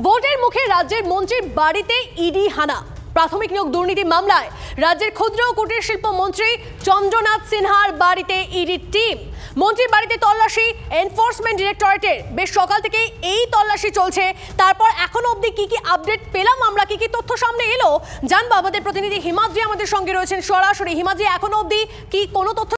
ভোটের মুখে রাজ্যের মন্ত্রীর বাড়িতে ইডি হানা। প্রাথমিক নিয়োগ দুর্নীতি মামলায় রাজ্যের ক্ষুদ্র ও কুটির শিল্প মন্ত্রী চন্দ্রনাথ সিনহার বাড়িতে ইডির টিম। মন্ত্রীর বাড়িতে তল্লাশি এনফোর্সমেন্ট ডিরেক্টরেটের। বেশ সকাল থেকে এই তল্লাশি চলছে। তারপর এখনো অবধি কি কি আপডেট পেলাম আমরা, কি কি তথ্য সামনে এলো জানবো। আমাদের প্রতিনিধি হিমাদ্রি আমাদের সঙ্গে রয়েছেন সরাসরি। হিমাদ্রি, এখনো অবধি কি কোনো তথ্য?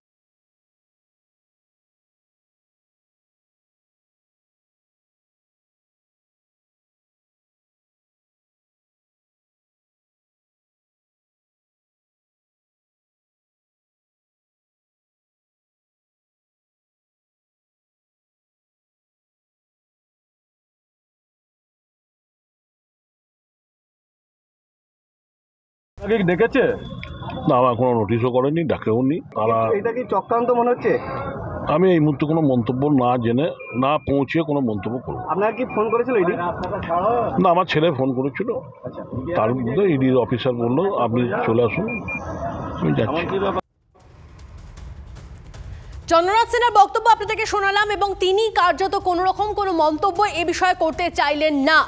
ডেকেছে না, আমার কোনো নোটিশও করেনি, ডাকেও নি। এটা কি চক্রান্ত মনে হচ্ছে? আমি এই মুহূর্তে কোনো মন্তব্য না জেনে না পৌঁছে কোনো মন্তব্য করব। আপনার কি ফোন করেছিল ইডি? না, আমার ছেলে ফোন করেছিল, তার মধ্যে ইডির অফিসার বললো আপনি চলে আসুন, আমি যাচ্ছি। চন্দ্রনাথ সিনহার বক্তব্য আপনাদেরকে শোনালাম এবং তিনি কার্যত কোনো রকম কোনো মন্তব্য এ বিষয়ে করতে চাইলেন না।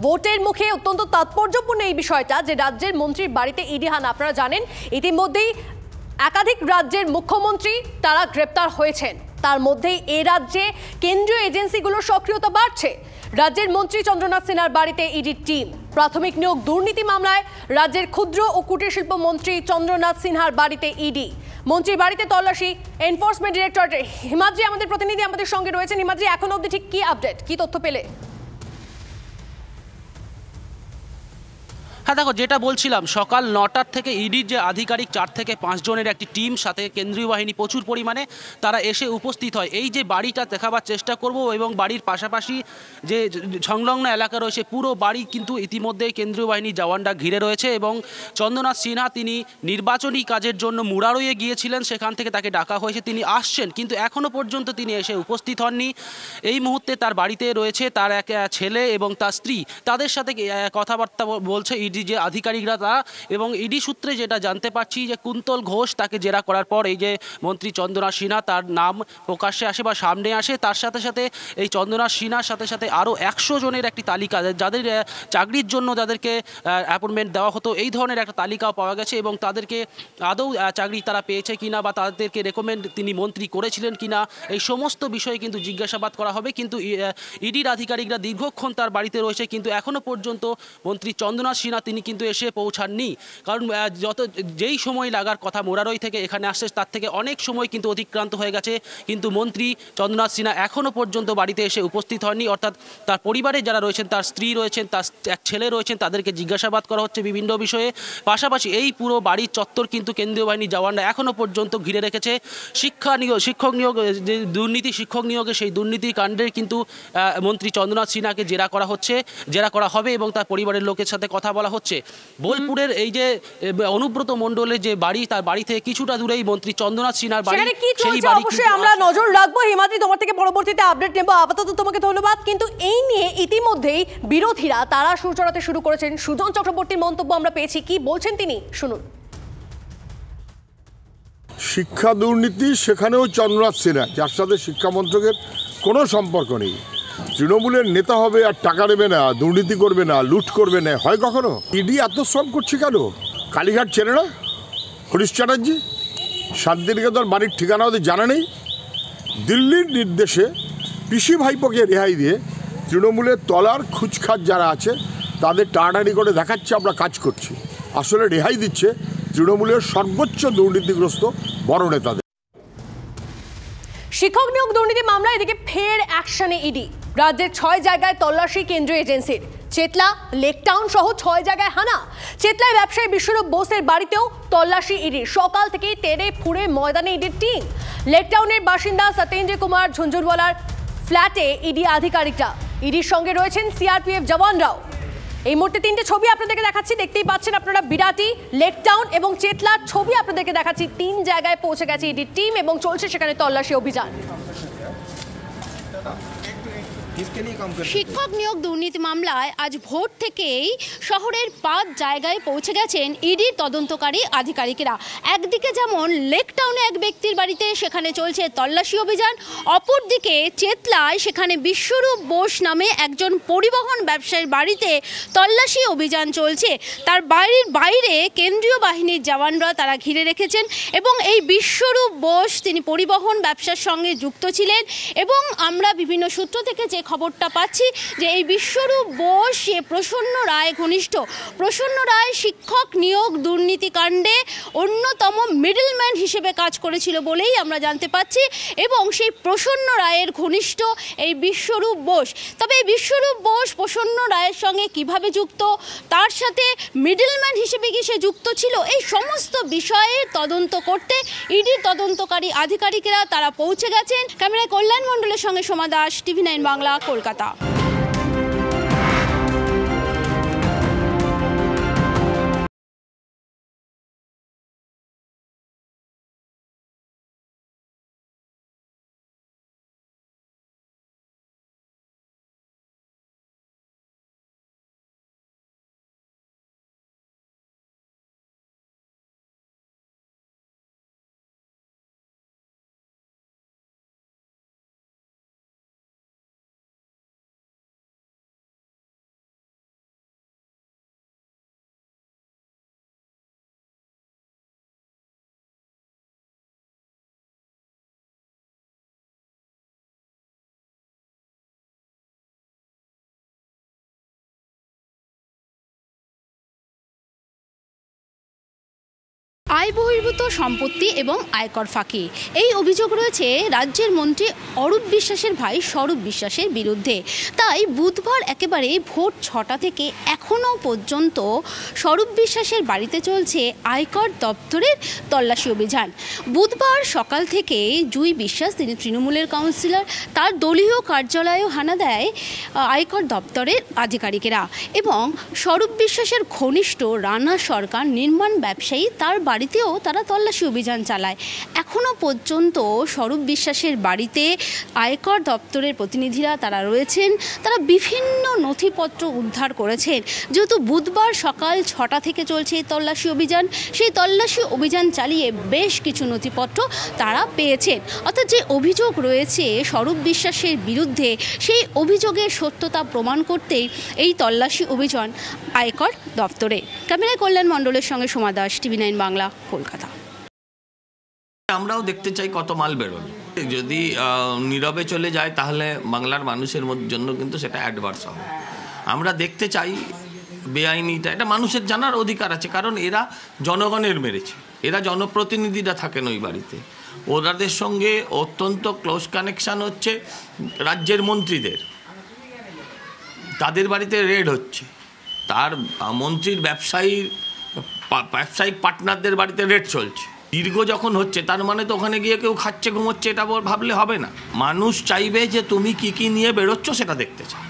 ভোটের মুখে অত্যন্ত তাৎপর্যপূর্ণ এই বিষয়টা যে রাজ্যের মন্ত্রীর বাড়িতে ইডি হানা। আপনারা জানেন ইতিমধ্যেই একাধিক রাজ্যের মুখ্যমন্ত্রী তারা গ্রেপ্তার হয়েছেন। তার মধ্যেই এ রাজ্যে কেন্দ্রীয় এজেন্সিগুলোর সক্রিয়তা বাড়ছে। রাজ্যের মন্ত্রী চন্দ্রনাথ সিনহার বাড়িতে ইডির টিম। প্রাথমিক নিয়োগ দুর্নীতি মামলায় রাজ্যের ক্ষুদ্র ও কুটির শিল্প মন্ত্রী চন্দ্রনাথ সিনহার বাড়িতে ইডি। মন্ত্রীর বাড়িতে তল্লাশি এনফোর্সমেন্ট ডিরেক্টরেটের। হিমাদ্রি আমাদের প্রতিনিধি আমাদের সঙ্গে রয়েছেন। হিমাদ্রি, এখন অবধি ঠিক কি আপডেট, কি তথ্য পেলে? হ্যাঁ দেখো, যেটা বলছিলাম, সকাল 9টার থেকে ইডির যে আধিকারিক 4 থেকে 5 জনের একটি টিম, সাথে কেন্দ্রীয় বাহিনী প্রচুর পরিমাণে তারা এসে উপস্থিত হয়। এই যে বাড়িটা দেখাবার চেষ্টা করব এবং বাড়ির পাশাপাশি যে সংলগ্ন এলাকা রয়েছে পুরো বাড়ি কিন্তু ইতিমধ্যে কেন্দ্রীয় বাহিনীর জওয়ানরা ঘিরে রয়েছে। এবং চন্দ্রনাথ সিনহা তিনি নির্বাচনী কাজের জন্য মুরারইয়ে গিয়েছিলেন, সেখান থেকে তাকে ডাকা হয়েছে, তিনি আসছেন, কিন্তু এখনও পর্যন্ত তিনি এসে উপস্থিত হননি। এই মুহূর্তে তার বাড়িতে রয়েছে তার এক ছেলে এবং তার স্ত্রী, তাদের সাথে কথাবার্তা বলছে যে আধিকারিকরা তারা। এবং ইডি সূত্রে যেটা জানতে পারছি যে কুন্তল ঘোষ তাকে জেরা করার পর এই যে মন্ত্রী চন্দ্রনাথ সিনহা তার নাম প্রকাশ্যে আসে বা সামনে আসে। তার সাথে সাথে এই চন্দ্রনাথ সিনহার সাথে সাথে আরও 100 জনের একটি তালিকা, যাদের চাকরির জন্য যাদেরকে অ্যাপয়েন্টমেন্ট দেওয়া হতো, এই ধরনের একটা তালিকাও পাওয়া গেছে। এবং তাদেরকে আদৌ চাকরি তারা পেয়েছে কিনা বা তাদেরকে রেকমেন্ড তিনি মন্ত্রী করেছিলেন কিনা, এই সমস্ত বিষয়ে কিন্তু জিজ্ঞাসাবাদ করা হবে। কিন্তু ইডির আধিকারিকরা দীর্ঘক্ষণ তার বাড়িতে রয়েছে, কিন্তু এখনও পর্যন্ত মন্ত্রী চন্দ্রনাথ সিনহা তিনি কিন্তু এসে পৌঁছাননি। কারণ যেই সময় লাগার কথা মুরারই থেকে এখানে আসছে তার থেকে অনেক সময় কিন্তু অতিক্রান্ত হয়ে গেছে, কিন্তু মন্ত্রী চন্দ্রনাথ সিনহা এখনও পর্যন্ত বাড়িতে এসে উপস্থিত হননি। অর্থাৎ তার পরিবারে যারা রয়েছেন, তার স্ত্রী রয়েছেন, তার এক ছেলে রয়েছেন, তাদেরকে জিজ্ঞাসাবাদ করা হচ্ছে বিভিন্ন বিষয়ে। পাশাপাশি এই পুরো বাড়ির চত্বর কিন্তু কেন্দ্রীয় বাহিনীর জওয়ানরা এখনও পর্যন্ত ঘিরে রেখেছে। শিক্ষক নিয়োগ যে দুর্নীতি, শিক্ষক নিয়োগে সেই দুর্নীতি কাণ্ডের কিন্তু মন্ত্রী চন্দ্রনাথ সিনহাকে জেরা করা হচ্ছে, জেরা করা হবে এবং তার পরিবারের লোকের সাথে কথা বলা হচ্ছে। বোলপুরের এই যে অনুব্রত মণ্ডলের যে বাড়ি, তার বাড়ি থেকে কিছুটা দূরেই মন্ত্রী চন্দ্রনাথ সিনহার বাড়ি, সেই বাড়ি অবশ্যই আমরা নজর রাখবো। হিমাদ্রি, তোমার থেকে পরবর্তীতে আপডেট নেব। আপাতত তোমাকে ধন্যবাদ। কিন্তু এই নিয়ে ইতিমধ্যেই বিরোধীরা তারা সুর চড়াতে শুরু করেছেন। সুজন চক্রবর্তীর মন্তব্য আমরা পেয়েছি, কি বলছেন তিনি শুনুন। শিক্ষা দুর্নীতি, সেখানেও চন্দ্রনাথ সিনহা, যার সাথে শিক্ষা মন্ত্রকের কোনো সম্পর্ক নেই, তৃণমূলের নেতা হবে আর টাকা নেবে না, দুর্নীতি করবে না, লুট করবে না, হয় কখনো? ইডি এত স্ট্রং করছে কেন? কালীঘাট চেনে না হরিশ চ্যাটার্জি? শান্তিনিকেতন বাড়ির ঠিকানা ওদের জানা নেই? দিল্লির নির্দেশে পিসি ভাইপোকে রেহাই দিয়ে তৃণমূলের তলার খুচখাচ যারা আছে তাদের টানাটানি করে দেখাচ্ছে আমরা কাজ করছি, আসলে রেহাই দিচ্ছে তৃণমূলের সর্বোচ্চ দুর্নীতিগ্রস্ত বড় নেতাদের। শিক্ষক নিয়োগ দুর্নীতি মামলায় এদিকে ফের অ্যাকশনে ইডি। রাজ্যের 6 জায়গায় তল্লাশি কেন্দ্রীয় এজেন্সির। চেতলা, লেকটাউন সহ 6 জায়গায় হানা। চেতলায় ব্যবসায়ী বিশ্বরূপ বোসের বাড়িতেও তল্লাশি ইডির। সকাল থেকে তেড়ে ফুড়ে ময়দানে ইডির টিম। লেকটাউনের বাসিন্দা সত্যেন্দ্র কুমার ঝুঞ্ঝুরওয়ালার ফ্ল্যাটে ইডি আধিকারিকরা। ইডির সঙ্গে রয়েছেন সিআরপিএফ জওয়ানরাও। এই মুহূর্তে 3টে ছবি আপনাদেরকে দেখাচ্ছি, দেখতেই পাচ্ছেন আপনারা। বিরাটি, লেকটাউন এবং চেতলার ছবি আপনাদেরকে দেখাচ্ছি। 3 জায়গায় পৌঁছে গেছে ইডির টিম এবং চলছে সেখানে তল্লাশি অভিযান। শিক্ষক নিয়োগ দুর্নীতি মামলায় আজ ভোর থেকেই শহরের 5 জায়গায় পৌঁছে গেছেন ইডির তদন্তকারী আধিকারিকেরা। একদিকে যেমন লেক টাউনে এক ব্যক্তির বাড়িতে সেখানে চলছে তল্লাশি অভিযান, অপরদিকে চেতলায় সেখানে বিশ্বরূপ বোস নামে একজন পরিবহন ব্যবসায়ীর বাড়িতে তল্লাশি অভিযান চলছে। তার বাড়ির বাইরে কেন্দ্রীয় বাহিনীর জওয়ানরা তারা ঘিরে রেখেছেন এবং এই বিশ্বরূপ বোস তিনি পরিবহন ব্যবসার সঙ্গে যুক্ত ছিলেন এবং আমরা বিভিন্ন সূত্র থেকে যে খবরটা পাচ্ছি যে এই বিশ্বরূপ বোস প্রসন্ন রায় ঘনিষ্ঠ। প্রসন্ন রায় শিক্ষক নিয়োগ দুর্নীতিকাণ্ডে অন্যতম মিডলম্যান হিসেবে কাজ করেছিল বলেই আমরা জানতে পাচ্ছি এবং সেই প্রসন্ন রায়ের ঘনিষ্ঠ এই বিশ্বরূপ বোস। তবে এই বিশ্বরূপ বোস প্রসন্ন রায়ের সঙ্গে কিভাবে যুক্ত, তার সাথে মিডলম্যান হিসেবে কি সে যুক্ত ছিল, এই সমস্ত বিষয়ে তদন্ত করতে ইডির তদন্তকারী আধিকারিকেরা তারা পৌঁছে গেছেন। ক্যামেরায় কল্যাণ মণ্ডলের সঙ্গে সোমা দাস, TV9 বাংলা, কলকাতা। আয় বহির্ভূত সম্পত্তি এবং আয়কর ফাঁকি, এই অভিযোগ রয়েছে রাজ্যের মন্ত্রী অরূপ বিশ্বাসের ভাই স্বরূপ বিশ্বাসের বিরুদ্ধে। তাই বুধবার একেবারে ভোর 6টা থেকে এখনও পর্যন্ত স্বরূপ বিশ্বাসের বাড়িতে চলছে আয়কর দপ্তরের তল্লাশি অভিযান। বুধবার সকাল থেকে জুই বিশ্বাস, তিনি তৃণমূলের কাউন্সিলর, তার দলীয় কার্যালয়েও হানা দেয় আয়কর দপ্তরের আধিকারিকেরা এবং স্বরূপ বিশ্বাসের ঘনিষ্ঠ রানা সরকার নির্মাণ ব্যবসায়ী, তার বাড়িতেও তারা তল্লাশি অভিযান চালায়। এখনও পর্যন্ত স্বরূপ বিশ্বাসের বাড়িতে আয়কর দপ্তরের প্রতিনিধিরা তারা রয়েছেন, তারা বিভিন্ন নথিপত্র উদ্ধার করেছেন। যেহেতু বুধবার সকাল 6টা থেকে চলছে এই তল্লাশি অভিযান, সেই তল্লাশি অভিযান চালিয়ে বেশ কিছু নথিপত্র তারা পেয়েছেন। অর্থাৎ যে অভিযোগ রয়েছে স্বরূপ বিশ্বাসের বিরুদ্ধে, সেই অভিযোগের সত্যতা প্রমাণ করতেই এই তল্লাশি অভিযান আয়কর দপ্তরে। ক্যামেরায় কল্যাণ মণ্ডলের সঙ্গে সোমা দাস, TV9 বাংলা, কলকাতা। আমরাও দেখতে চাই কত মাল বেরোল। যদি নীরবে চলে যায় তাহলে বাংলার মানুষের জন্য কিন্তু সেটা অ্যাডভার্স হবে। আমরা দেখতে চাই বেআইনিটা, এটা মানুষের জানার অধিকার আছে, কারণ এরা জনগণের মেরেছে, এরা জনপ্রতিনিধিরা থাকেন ওই বাড়িতে, ওনাদের সঙ্গে অত্যন্ত ক্লোজ কানেকশান হচ্ছে রাজ্যের মন্ত্রীদের, তাদের বাড়িতে রেড হচ্ছে, তার মন্ত্রীর ব্যবসায়িক পার্টনারদের বাড়িতে রেড চলছে। দীর্ঘ যখন হচ্ছে তার মানে তো ওখানে গিয়ে কেউ খাচ্ছে ঘুমোচ্ছে এটা ভাবলে হবে না। মানুষ চাইবে যে তুমি কি কি নিয়ে বেরোচ্ছ সেটা দেখতে চায়।